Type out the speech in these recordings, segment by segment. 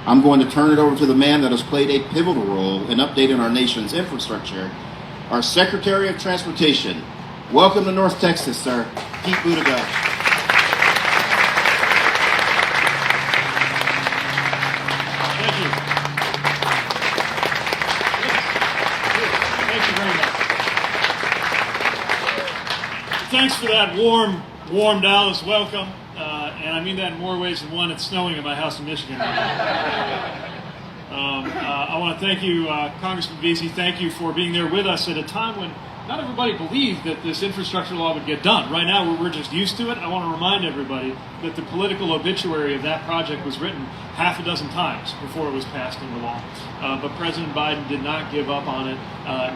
I'm going to turn it over to the man that has played a pivotal role in updating our nation's infrastructure, our Secretary of Transportation. Welcome to North Texas, sir, Pete Buttigieg. Thank you. Thank you very much. Thanks for that warm Dallas welcome. And I mean that in more ways than one. It's snowing at my house in Michigan. I want to thank you, Congressman Vesey. Thank you for being there with us at a time when not everybody believed that this infrastructure law would get done. Right now, we're just used to it. I want to remind everybody that the political obituary of that project was written half a dozen times before it was passed into law. But President Biden did not give up on it.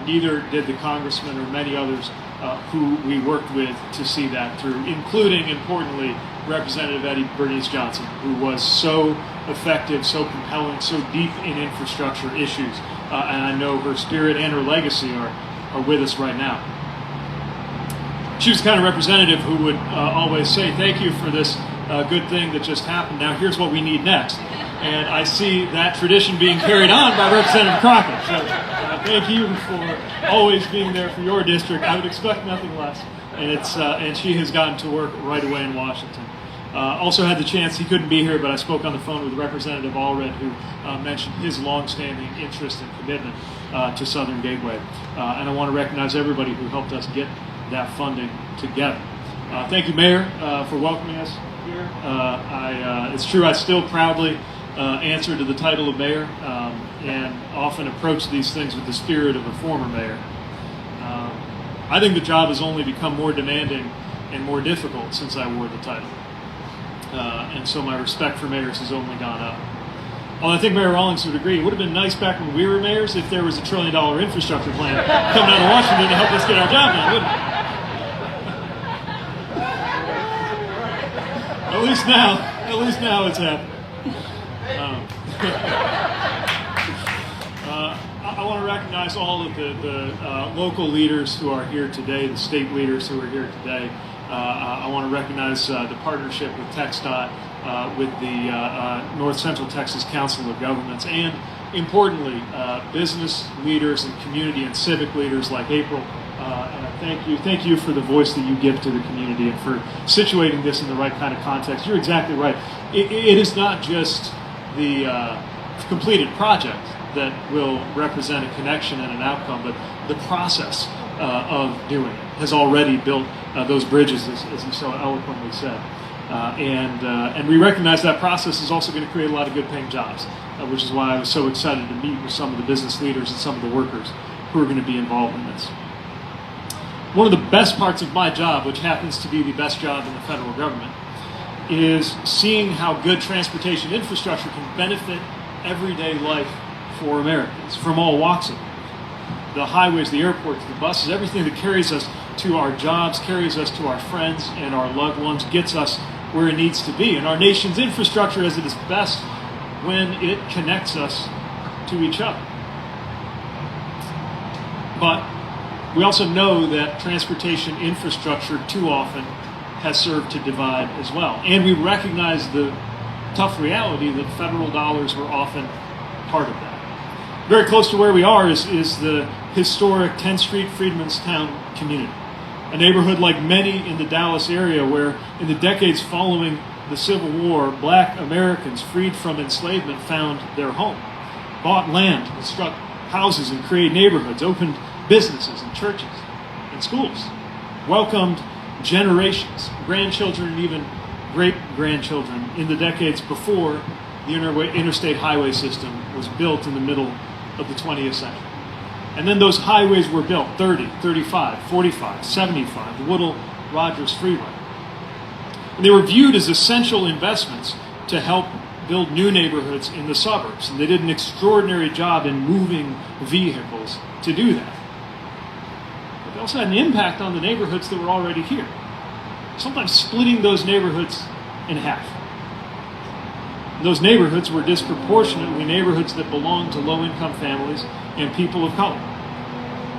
Neither did the congressman or many others who we worked with to see that through, including, importantly, Representative Eddie Bernice Johnson, who was so effective, so compelling, so deep in infrastructure issues. And I know her spirit and her legacy are with us right now. She was the kind of representative who would always say, thank you for this good thing that just happened. Now here's what we need next. And I see that tradition being carried on by Representative Crockett. So thank you for always being there for your district. I would expect nothing less. And she has gotten to work right away in Washington. Also had the chance, he couldn't be here, but I spoke on the phone with Representative Allred, who mentioned his longstanding interest and commitment to Southern Gateway. And I want to recognize everybody who helped us get that funding together. Thank you, Mayor, for welcoming us here. It's true, I still proudly answer to the title of mayor and often approach these things with the spirit of a former mayor. I think the job has only become more demanding and more difficult since I wore the title. And so my respect for mayors has only gone up. Well, I think Mayor Rawlings would agree. It would have been nice back when we were mayors if there was $1 trillion infrastructure plan coming out of Washington to help us get our job done, wouldn't it? At least now it's happening. I want to recognize all of the local leaders who are here today, the state leaders who are here today. I want to recognize the partnership with TxDOT, with the North Central Texas Council of Governments, and importantly, business leaders and community and civic leaders like April. And I thank you for the voice that you give to the community and for situating this in the right kind of context. You're exactly right. It is not just the completed project that will represent a connection and an outcome, but the process of doing it has already built those bridges, as you so eloquently said. And we recognize that process is also going to create a lot of good paying jobs, which is why I was so excited to meet with some of the business leaders and some of the workers who are going to be involved in this. One of the best parts of my job, which happens to be the best job in the federal government, is seeing how good transportation infrastructure can benefit everyday life for Americans from all walks of it. The highways, the airports, the buses, everything that carries us to our jobs, carries us to our friends and our loved ones, gets us where it needs to be. And our nation's infrastructure is at its best when it connects us to each other. But we also know that transportation infrastructure too often has served to divide as well. And we recognize the tough reality that federal dollars were often part of that. Very close to where we are is the historic 10th Street Freedmanstown community, a neighborhood like many in the Dallas area where in the decades following the Civil War, black Americans freed from enslavement found their home, bought land, construct houses and created neighborhoods, opened businesses and churches and schools, welcomed generations, grandchildren and even great-grandchildren in the decades before the interstate highway system was built in the middle of the 20th century. And then those highways were built, 30, 35, 45, 75, the Woodall-Rogers Freeway. And they were viewed as essential investments to help build new neighborhoods in the suburbs. And they did an extraordinary job in moving vehicles to do that. But they also had an impact on the neighborhoods that were already here, sometimes splitting those neighborhoods in half. Those neighborhoods were disproportionately neighborhoods that belonged to low-income families and people of color.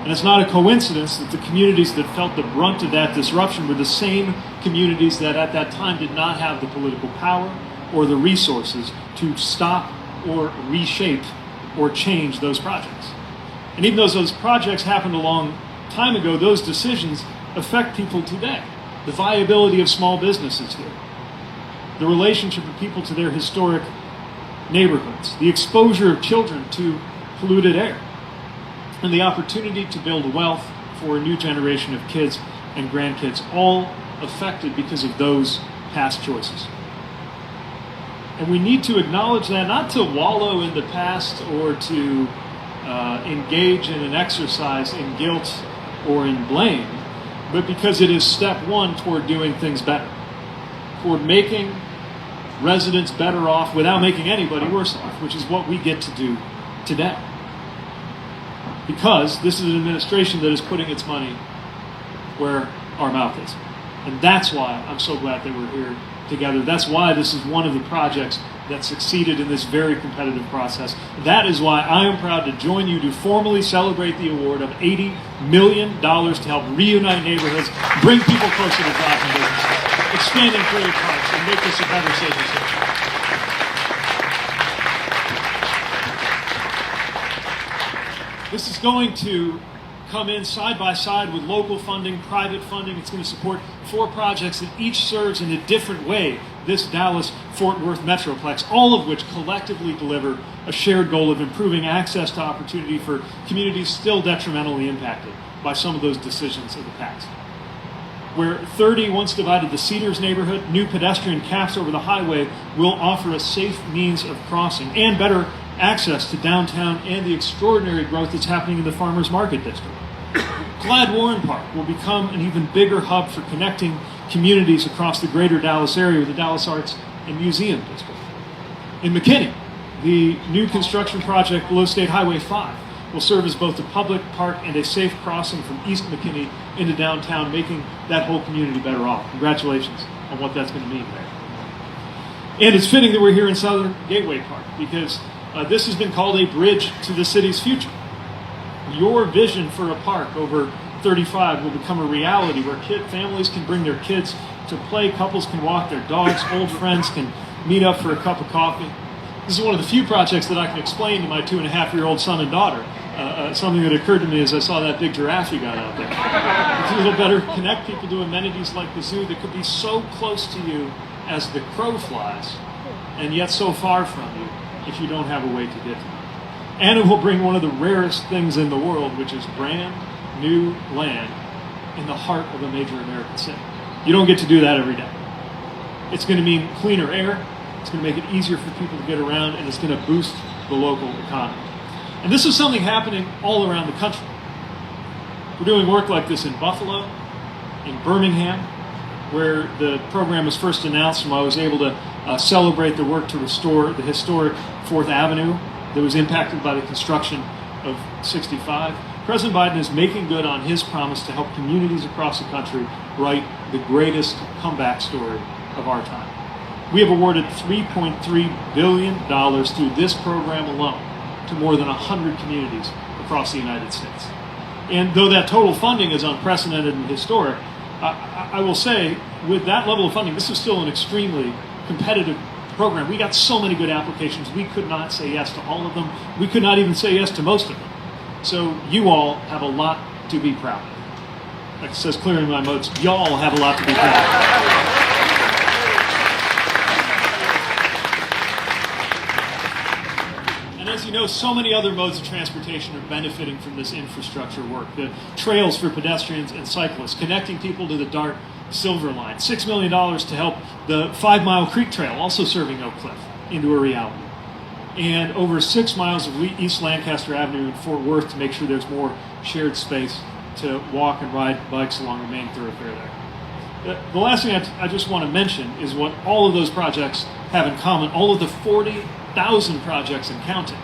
And it's not a coincidence that the communities that felt the brunt of that disruption were the same communities that at that time did not have the political power or the resources to stop or reshape or change those projects. And even though those projects happened a long time ago, those decisions affect people today. The viability of small businesses here, the relationship of people to their historic neighborhoods, the exposure of children to polluted air, and the opportunity to build wealth for a new generation of kids and grandkids, all affected because of those past choices. And we need to acknowledge that, not to wallow in the past or to engage in an exercise in guilt or in blame, but because it is step one toward doing things better, toward making residents better off without making anybody worse off, which is what we get to do today. Because this is an administration that is putting its money where our mouth is. And that's why I'm so glad that we're here together. That's why this is one of the projects that succeeded in this very competitive process. That is why I am proud to join you to formally celebrate the award of $80 million to help reunite neighborhoods, bring people closer to jobs and business, expand and create parks, and make this a better, safer city. This is going to come in side by side with local funding, private funding. It's going to support 4 projects that each serves in a different way this Dallas-Fort Worth Metroplex, all of which collectively deliver a shared goal of improving access to opportunity for communities still detrimentally impacted by some of those decisions of the past. Where 30 once divided the Cedars neighborhood, new pedestrian caps over the highway will offer a safe means of crossing and better access to downtown and the extraordinary growth that's happening in the Farmers Market District. Gladwarren Park will become an even bigger hub for connecting communities across the greater Dallas area with the Dallas Arts and Museum District. In McKinney, the new construction project below State Highway 5 will serve as both a public park and a safe crossing from East McKinney into downtown, making that whole community better off. Congratulations on what that's going to mean there. And it's fitting that we're here in Southern Gateway Park, because this has been called a bridge to the city's future. Your vision for a park over 35 will become a reality where families can bring their kids to play, couples can walk their dogs, old friends can meet up for a cup of coffee. This is one of the few projects that I can explain to my 2.5-year-old son and daughter. Something that occurred to me as I saw that big giraffe you got out there. It's a little better connect people to amenities like the zoo that could be so close to you as the crow flies, and yet so far from you if you don't have a way to get to them. And it will bring one of the rarest things in the world, which is brand new land in the heart of a major American city. You don't get to do that every day. It's going to mean cleaner air, it's going to make it easier for people to get around, and it's going to boost the local economy. And this is something happening all around the country. We're doing work like this in Buffalo, in Birmingham, where the program was first announced, and I was able to celebrate the work to restore the historic 4th Avenue that was impacted by the construction of 65. President Biden is making good on his promise to help communities across the country write the greatest comeback story of our time. We have awarded $3.3 billion through this program alone to more than 100 communities across the United States. And though that total funding is unprecedented and historic, I will say, with that level of funding, this is still an extremely competitive program. We got so many good applications, we could not say yes to all of them. We could not even say yes to most of them. So you all have a lot to be proud of. Like it says clearly in my notes, y'all have a lot to be proud of. And as you know, so many other modes of transportation are benefiting from this infrastructure work. The trails for pedestrians and cyclists, connecting people to the Dart Silver Line. $6 million to help the 5 Mile Creek Trail, also serving Oak Cliff, into a reality. And over 6 miles of East Lancaster Avenue in Fort Worth to make sure there's more shared space to walk and ride bikes along the main thoroughfare there. The last thing I just want to mention is what all of those projects have in common. All of the 40,000 projects and counting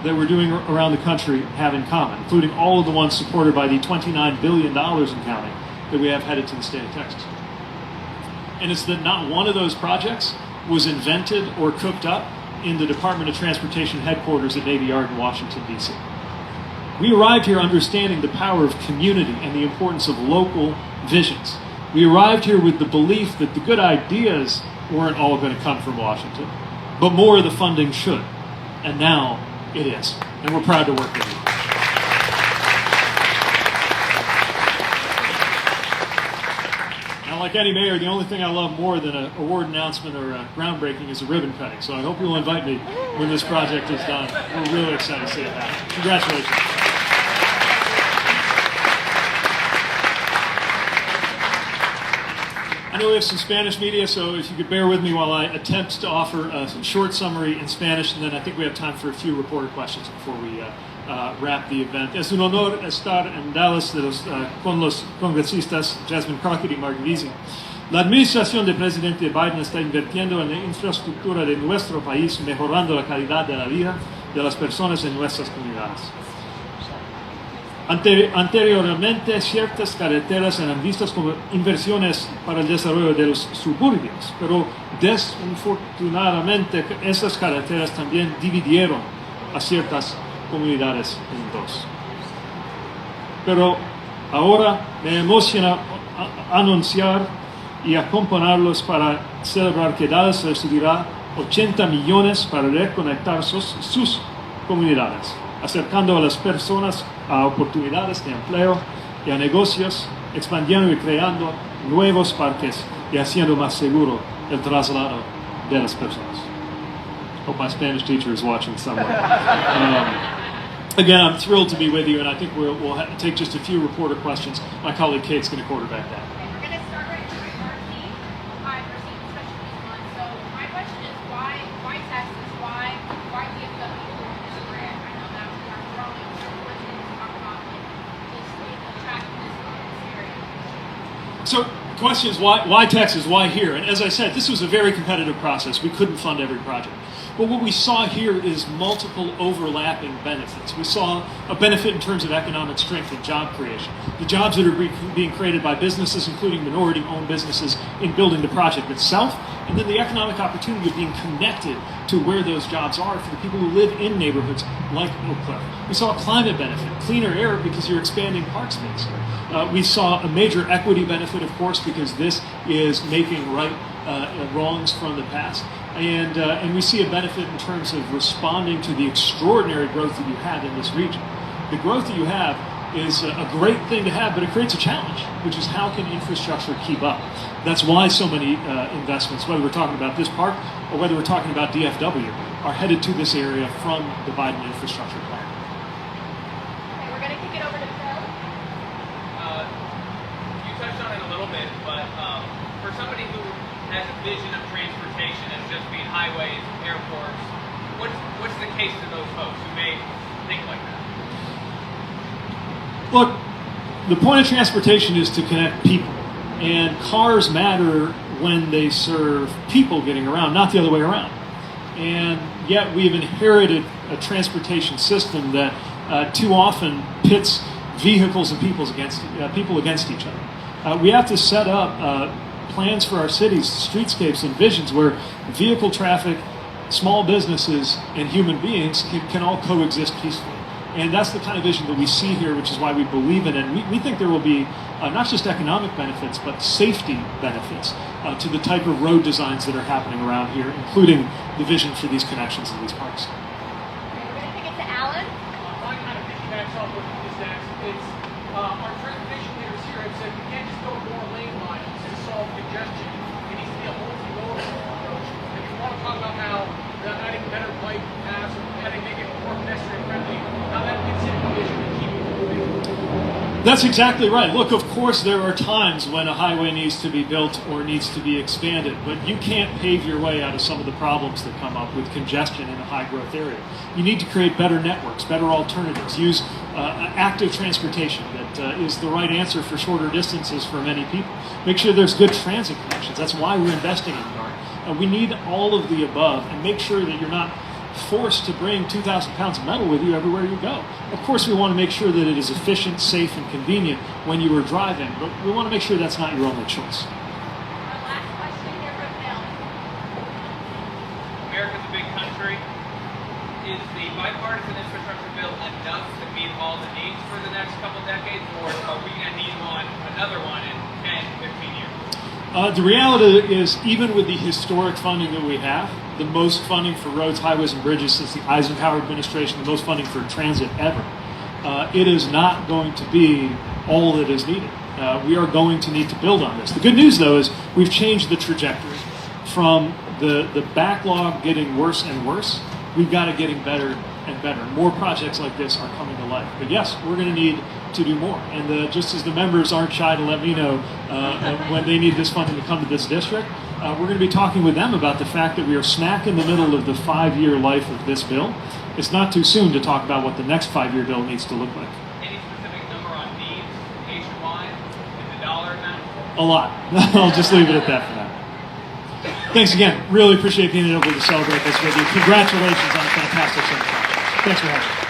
that we're doing around the country have in common, including all of the ones supported by the $29 billion in counting that we have headed to the state of Texas. And it's that not one of those projects was invented or cooked up in the Department of Transportation headquarters at Navy Yard in Washington, D.C. We arrived here understanding the power of community and the importance of local visions. We arrived here with the belief that the good ideas weren't all going to come from Washington, but more of the funding should. And now it is. And we're proud to work with you. Now, like any mayor, the only thing I love more than an award announcement or a groundbreaking is a ribbon cutting. So I hope you'll invite me when this project is done. We're really excited to see it happen. Congratulations. I know we have some Spanish media, so if you could bear with me while I attempt to offer a short summary in Spanish, and then I think we have time for a few reporter questions before we wrap the event. Es un honor estar en Dallas con los congresistas Jasmine Crockett y Mark Veazey. La administración del presidente Biden está invirtiendo en la infraestructura de nuestro país, mejorando la calidad de la vida de las personas en nuestras comunidades. Anteriormente, ciertas carreteras eran vistas como inversiones para el desarrollo de los suburbios, pero desafortunadamente esas carreteras también dividieron a ciertas comunidades en dos. Pero ahora me emociona anunciar y acompañarlos para celebrar que Dallas recibirá 80 millones para reconectar sus comunidades, acercando a las personas a oportunidades de empleo y a negocios, expandiendo y creando nuevos parques y haciendo más seguro el traslado de las personas. Hope my Spanish teacher is watching somewhere. Again, I'm thrilled to be with you, and I think we'll take just a few reporter questions. My colleague Kate's going to quarterback that. We're going to start right here with RC. Hi, RC, especially this one. So my question is, why Texas? Why DFW this brand? I know that we are growing, so we're going to talk about this attractiveness of this area. So the question is, why Texas? Why here? And as I said, this was a very competitive process. We couldn't fund every project. But what we saw here is multiple overlapping benefits. We saw a benefit in terms of economic strength and job creation. The jobs that are being created by businesses, including minority-owned businesses, in building the project itself, and then the economic opportunity of being connected to where those jobs are for the people who live in neighborhoods like Oak Cliff. We saw a climate benefit, cleaner air because you're expanding park space. We saw a major equity benefit, of course, because this is making right wrongs from the past. And we see a benefit in terms of responding to the extraordinary growth that you have in this region. The growth that you have is a great thing to have, but it creates a challenge, which is how can infrastructure keep up? That's why so many investments, whether we're talking about this park or whether we're talking about DFW, are headed to this area from the Biden infrastructure plan. Okay, we're going to kick it over to Phil. You touched on it a little bit, but for somebody who has a vision of transportation as just being highways, airports, what's the case to those folks who may think like that? Look, the point of transportation is to connect people. And cars matter when they serve people getting around, not the other way around. And yet we've inherited a transportation system that too often pits vehicles and people against each other. We have to set up plans for our cities, streetscapes, and visions where vehicle traffic, small businesses, and human beings can all coexist peacefully. And that's the kind of vision that we see here, which is why we believe in it. And we think there will be not just economic benefits, but safety benefits to the type of road designs that are happening around here, including the vision for these connections in these parks. Okay, we're going to kick it to Alan. Mine kind of piggybacks off what you just asked. It's our transportation leaders here have said we can't just go more lane lines to solve congestion. It needs to be a multimodal approach. And if you want to talk about how adding better bike paths or making it more pedestrian friendly, how that fits into the vision and keeping it moving. That's exactly right. Look, of course, there are times when a highway needs to be built or needs to be expanded, but you can't pave your way out of some of the problems that come up with congestion in a high-growth area. You need to create better networks, better alternatives, use active transportation that is the right answer for shorter distances for many people. Make sure there's good transit connections. That's why we're investing in NART. We need all of the above, and make sure that you're not forced to bring 2,000 pounds of metal with you everywhere you go. Of course, we want to make sure that it is efficient, safe, and convenient when you are driving, but we want to make sure that's not your only choice. Our last question here from Phil. America's a big country. Is the bipartisan infrastructure bill enough to meet all the needs for the next couple decades, or are we going to need another one in 10, 15 years? The reality is, even with the historic funding that we have, the most funding for roads, highways, and bridges since the Eisenhower administration, the most funding for transit ever. It is not going to be all that is needed. We are going to need to build on this. The good news, though, is we've changed the trajectory from the backlog getting worse and worse. We've got it getting better and better. More projects like this are coming to life. But yes, we're going to need to do more. And just as the members aren't shy to let me know when they need this funding to come to this district, we're going to be talking with them about the fact that we are smack in the middle of the 5-year life of this bill. It's not too soon to talk about what the next 5-year bill needs to look like. Any specific number on needs nationwide in the dollar amount? A lot. I'll just leave it at that for now. Thanks again. Really appreciate being able to celebrate this with you. Congratulations on a fantastic summer. Thanks for having me.